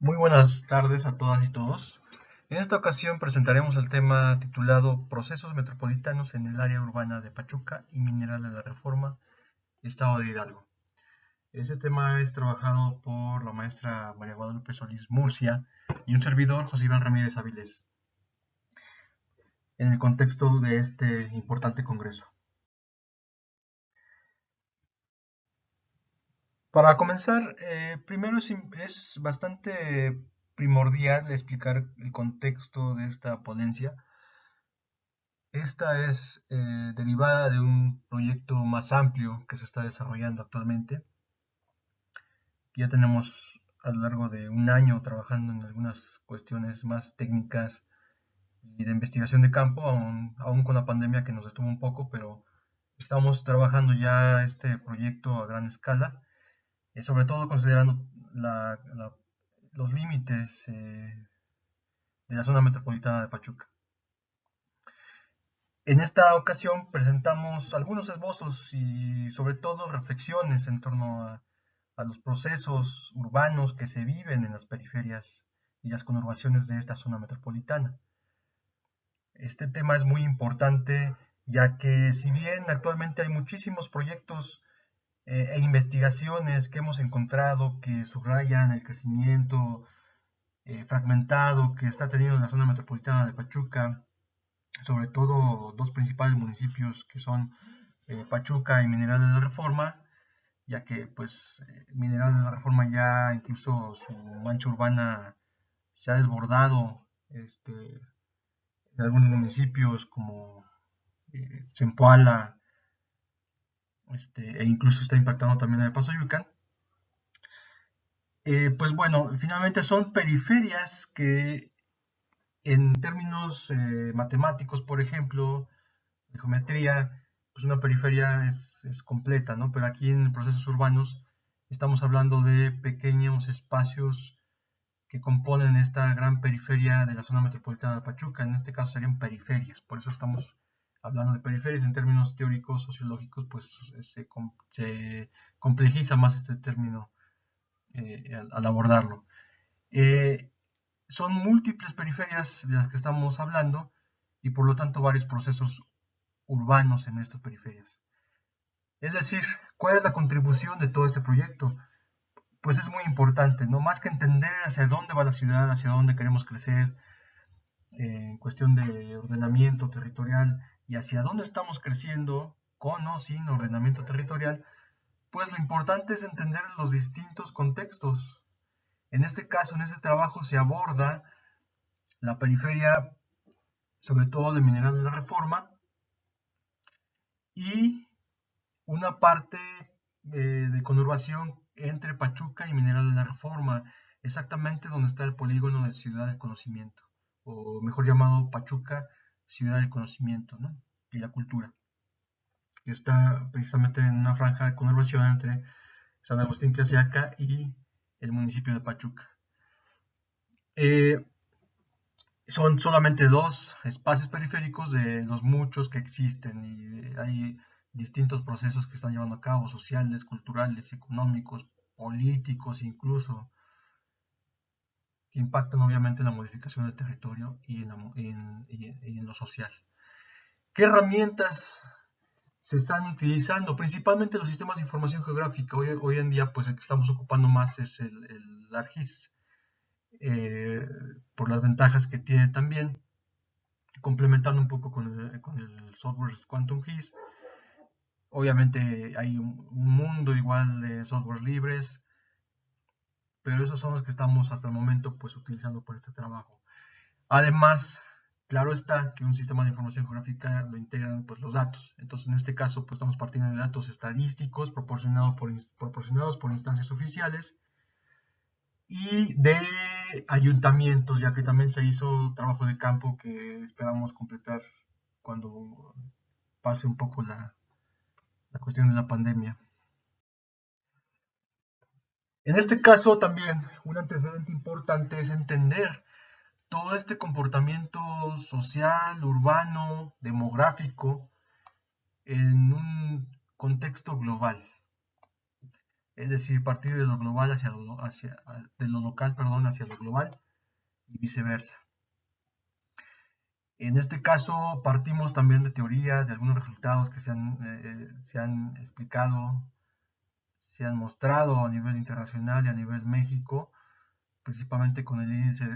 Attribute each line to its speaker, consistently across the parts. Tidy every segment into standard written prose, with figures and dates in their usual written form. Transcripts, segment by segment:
Speaker 1: Muy buenas tardes a todas y todos. En esta ocasión presentaremos el tema titulado Procesos metropolitanos en el área urbana de Pachuca y Mineral de la Reforma, Estado de Hidalgo. Este tema es trabajado por la maestra María Guadalupe Solís Murcia y un servidor, José Iván Ramírez Avilés, en el contexto de este importante congreso. Para comenzar, primero es bastante primordial explicar el contexto de esta ponencia. Esta es derivada de un proyecto más amplio que se está desarrollando actualmente. Ya tenemos a lo largo de un año trabajando en algunas cuestiones más técnicas y de investigación de campo, aún con la pandemia que nos detuvo un poco, pero estamos trabajando ya este proyecto a gran escala, sobre todo considerando los límites de la zona metropolitana de Pachuca. En esta ocasión presentamos algunos esbozos y sobre todo reflexiones en torno a los procesos urbanos que se viven en las periferias y las conurbaciones de esta zona metropolitana. Este tema es muy importante ya que si bien actualmente hay muchísimos proyectos e investigaciones que hemos encontrado que subrayan el crecimiento fragmentado que está teniendo la zona metropolitana de Pachuca, sobre todo dos principales municipios que son Pachuca y Mineral de la Reforma, ya que pues Mineral de la Reforma ya incluso su mancha urbana se ha desbordado en algunos municipios como Zempoala, e incluso está impactando también en el Paso Yucán. Pues bueno, finalmente son periferias que en términos matemáticos, por ejemplo, de geometría, pues una periferia es completa, ¿no? Pero aquí en procesos urbanos estamos hablando de pequeños espacios que componen esta gran periferia de la zona metropolitana de Pachuca. En este caso serían periferias, por eso estamos hablando de periferias. En términos teóricos, sociológicos, pues se complejiza más este término al abordarlo. Eh, Son múltiples periferias de las que estamos hablando y por lo tanto varios procesos urbanos en estas periferias. Es decir, ¿cuál es la contribución de todo este proyecto? Pues es muy importante, ¿no? Más que entender hacia dónde va la ciudad, hacia dónde queremos crecer, en cuestión de ordenamiento territorial y hacia dónde estamos creciendo, con o sin ordenamiento territorial, pues lo importante es entender los distintos contextos. En este caso, en este trabajo se aborda la periferia, sobre todo de Mineral de la Reforma, y una parte de conurbación entre Pachuca y Mineral de la Reforma, exactamente donde está el polígono de Ciudad del Conocimiento, o mejor llamado Pachuca, Ciudad del Conocimiento, ¿no? Y la Cultura, que está precisamente en una franja de conurbación entre San Agustín Tlaxiaca y el municipio de Pachuca. Son solamente dos espacios periféricos de los muchos que existen y hay distintos procesos que están llevando a cabo, sociales, culturales, económicos, políticos incluso, que impactan obviamente en la modificación del territorio y en lo social. ¿Qué herramientas se están utilizando? Principalmente los sistemas de información geográfica. Hoy en día pues el que estamos ocupando más es el ARGIS, por las ventajas que tiene también, complementando un poco con el software Quantum GIS. Obviamente hay un mundo igual de softwares libres, pero esos son los que estamos hasta el momento pues utilizando por este trabajo. Además, claro está que un sistema de información geográfica lo integran pues los datos. Entonces en este caso pues estamos partiendo de datos estadísticos proporcionados por instancias oficiales y de ayuntamientos, ya que también se hizo trabajo de campo que esperamos completar cuando pase un poco la cuestión de la pandemia. En este caso también un antecedente importante es entender todo este comportamiento social, urbano, demográfico en un contexto global. es decir, partir de lo global de lo local, perdón, hacia lo global y viceversa. En este caso partimos también de teorías, de algunos resultados que se han explicado, se han mostrado a nivel internacional y a nivel México, principalmente con el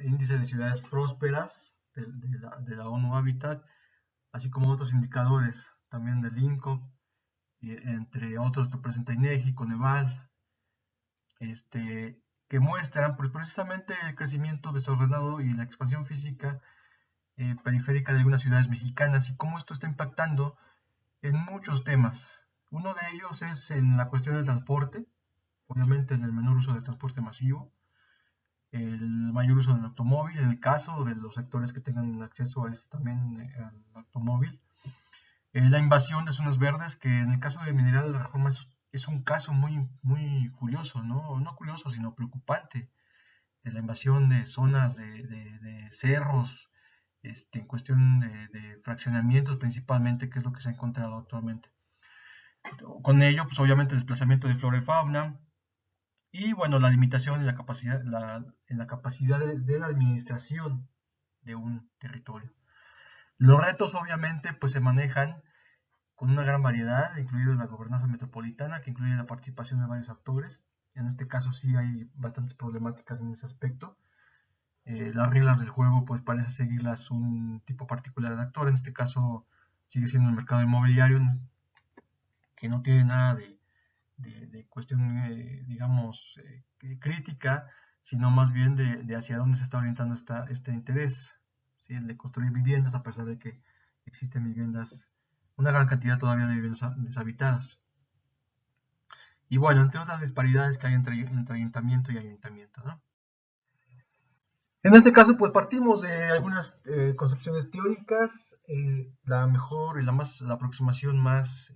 Speaker 1: índice de ciudades prósperas de la ONU Habitat, así como otros indicadores también del INCO, entre otros que presenta INEGI, Coneval, que muestran pues, precisamente el crecimiento desordenado y la expansión física periférica de algunas ciudades mexicanas y cómo esto está impactando en muchos temas. Uno de ellos es en la cuestión del transporte, obviamente en el menor uso del transporte masivo, el mayor uso del automóvil, en el caso de los sectores que tengan acceso a este también al automóvil, la invasión de zonas verdes, que en el caso de Mineral de la Reforma es un caso muy curioso, ¿no? No curioso, sino preocupante, de la invasión de zonas de cerros, en cuestión de fraccionamientos principalmente, que es lo que se ha encontrado actualmente. Con ello, pues obviamente el desplazamiento de flora y fauna, y bueno, la limitación en la capacidad de la administración de un territorio. Los retos obviamente pues se manejan con una gran variedad, incluido la gobernanza metropolitana, que incluye la participación de varios actores. En este caso sí hay bastantes problemáticas en ese aspecto. Las reglas del juego pues parece seguirlas un tipo particular de actor, en este caso sigue siendo el mercado inmobiliario, que no tiene nada de cuestión, digamos, crítica, sino más bien de hacia dónde se está orientando este interés, ¿sí? El de construir viviendas, a pesar de que existen viviendas, una gran cantidad todavía de viviendas deshabitadas. Y bueno, entre otras disparidades que hay entre ayuntamiento y ayuntamiento, ¿no? En este caso, pues partimos de algunas concepciones teóricas. La mejor y la aproximación más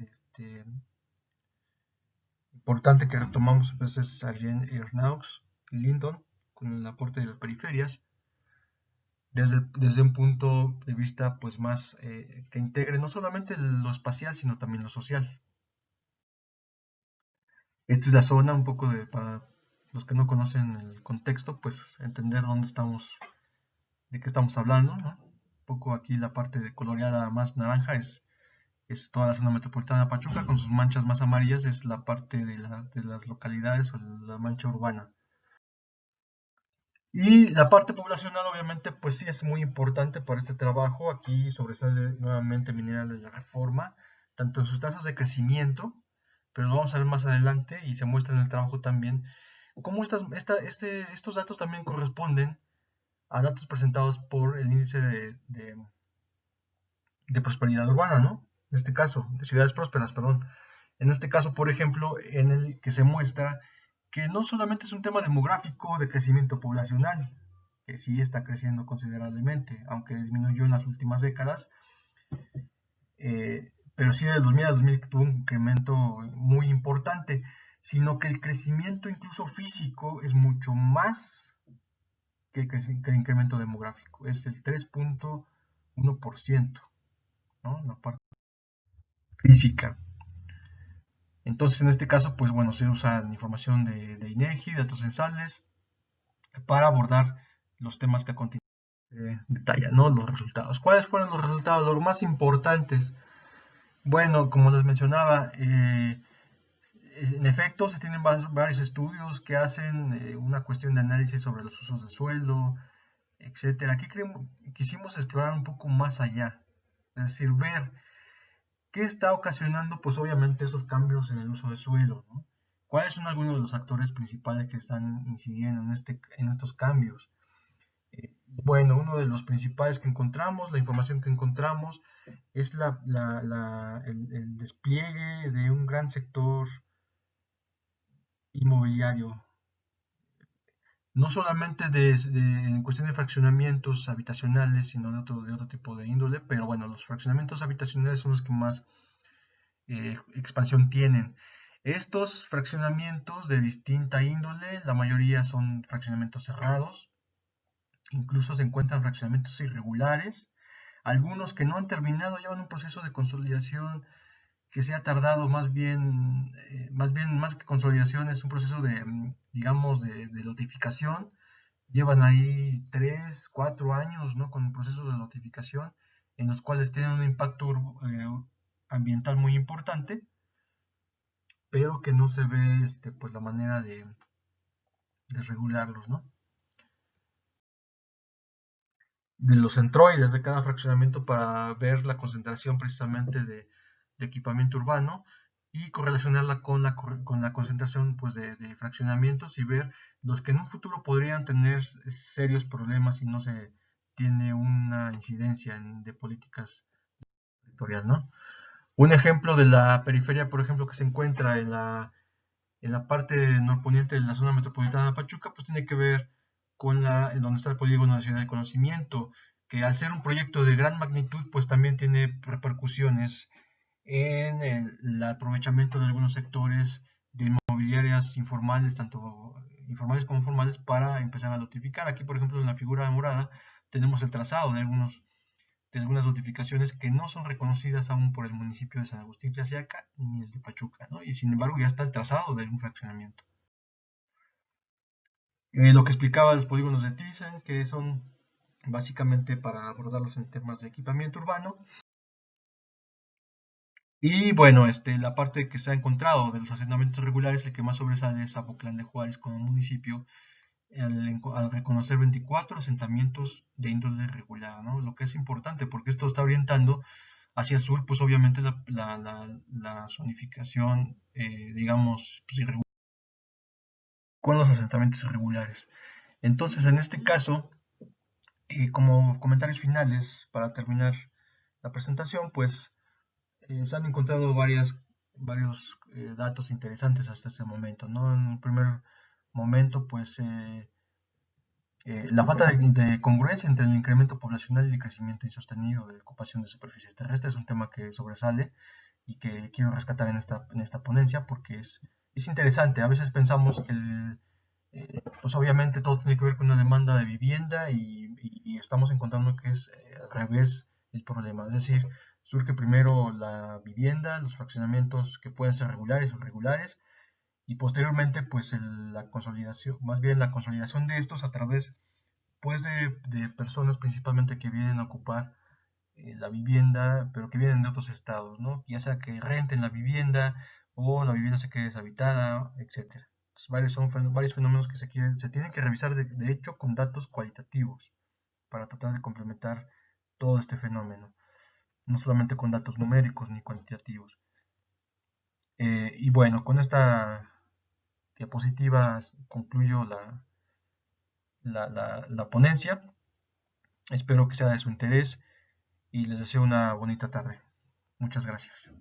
Speaker 1: importante que retomamos pues, es Sargent Ernaux y Linton con el aporte de las periferias desde un punto de vista pues más que integre no solamente lo espacial sino también lo social. Esta es la zona un poco para los que no conocen el contexto pues entender dónde estamos, de qué estamos hablando, ¿no? Un poco aquí la parte de coloreada más naranja es toda la zona metropolitana de Pachuca, con sus manchas más amarillas es la parte de las localidades o la mancha urbana. Y la parte poblacional, obviamente, pues sí es muy importante para este trabajo. Aquí sobresale nuevamente Mineral de la Reforma, tanto en sus tasas de crecimiento, pero lo vamos a ver más adelante y se muestra en el trabajo también, cómo estos datos también corresponden a datos presentados por el índice de prosperidad urbana, ¿no? En este caso, de ciudades prósperas, perdón. En este caso, por ejemplo, en el que se muestra que no solamente es un tema demográfico de crecimiento poblacional, que sí está creciendo considerablemente, aunque disminuyó en las últimas décadas, pero sí de 2000 a 2000 tuvo un incremento muy importante, sino que el crecimiento incluso físico es mucho más que el incremento demográfico, es el 3.1%, ¿no? La parte física. Entonces, en este caso, pues bueno, se usa información de INEGI, datos censales, para abordar los temas que a continuación detallan, ¿no? Los resultados. ¿Cuáles fueron los resultados? Los más importantes. Bueno, como les mencionaba, en efecto, se tienen varios estudios que hacen una cuestión de análisis sobre los usos de suelo, etcétera. Aquí quisimos explorar un poco más allá, es decir, ver qué está ocasionando, pues obviamente, esos cambios en el uso de suelo, ¿no? ¿Cuáles son algunos de los actores principales que están incidiendo en estos cambios? Bueno, uno de los principales que encontramos, la información que encontramos, es el despliegue de un gran sector inmobiliario, no solamente en cuestión de fraccionamientos habitacionales, sino de otro tipo de índole, pero bueno, los fraccionamientos habitacionales son los que más expansión tienen. Estos fraccionamientos de distinta índole, la mayoría son fraccionamientos cerrados, incluso se encuentran fraccionamientos irregulares, algunos que no han terminado llevan un proceso de consolidación que se ha tardado más que consolidación, es un proceso de, digamos, de notificación. Llevan ahí 3, 4 años, ¿no? Con procesos de notificación en los cuales tienen un impacto ambiental muy importante, pero que no se ve pues la manera de regularlos, ¿no? De los centroides de cada fraccionamiento para ver la concentración precisamente de equipamiento urbano y correlacionarla con la concentración pues, de fraccionamientos y ver los que en un futuro podrían tener serios problemas si no se tiene una incidencia de políticas territoriales, ¿no? Un ejemplo de la periferia, por ejemplo, que se encuentra en la parte norponiente de la zona metropolitana de Pachuca, pues tiene que ver con en donde está el Polígono Nacional del Conocimiento, que al ser un proyecto de gran magnitud, pues también tiene repercusiones en el aprovechamiento de algunos sectores de inmobiliarias informales, tanto informales como formales, para empezar a notificar. Aquí, por ejemplo, en la figura morada tenemos el trazado de algunas notificaciones que no son reconocidas aún por el municipio de San Agustín Tlaxiaca ni el de Pachuca, ¿no? Y sin embargo ya está el trazado de un fraccionamiento. Lo que explicaba los polígonos de Thyssen, que son básicamente para abordarlos en temas de equipamiento urbano. Y bueno, la parte que se ha encontrado de los asentamientos regulares, el que más sobresale es Zapotlán de Juárez como municipio, al reconocer 24 asentamientos de índole regular, ¿no? Lo que es importante porque esto está orientando hacia el sur, pues obviamente la zonificación, digamos, pues, con los asentamientos irregulares. Entonces, en este caso, como comentarios finales, para terminar la presentación, pues se han encontrado varios datos interesantes hasta este momento, ¿no? En un primer momento, pues la falta de congruencia entre el incremento poblacional y el crecimiento insostenido de la ocupación de superficies terrestres es un tema que sobresale y que quiero rescatar en esta ponencia porque es interesante. A veces pensamos que pues obviamente todo tiene que ver con una demanda de vivienda y estamos encontrando que es al revés el problema. Es decir, surge primero la vivienda, los fraccionamientos que pueden ser regulares o irregulares y posteriormente pues la consolidación, más bien la consolidación de estos a través pues de personas principalmente que vienen a ocupar la vivienda, pero que vienen de otros estados, ¿no? Ya sea que renten la vivienda o la vivienda se quede deshabitada, etcétera. Son varios fenómenos que se tienen que revisar de hecho con datos cualitativos para tratar de complementar todo este fenómeno, no solamente con datos numéricos ni cuantitativos. Y bueno, con esta diapositiva concluyo la ponencia. Espero que sea de su interés y les deseo una bonita tarde. Muchas gracias.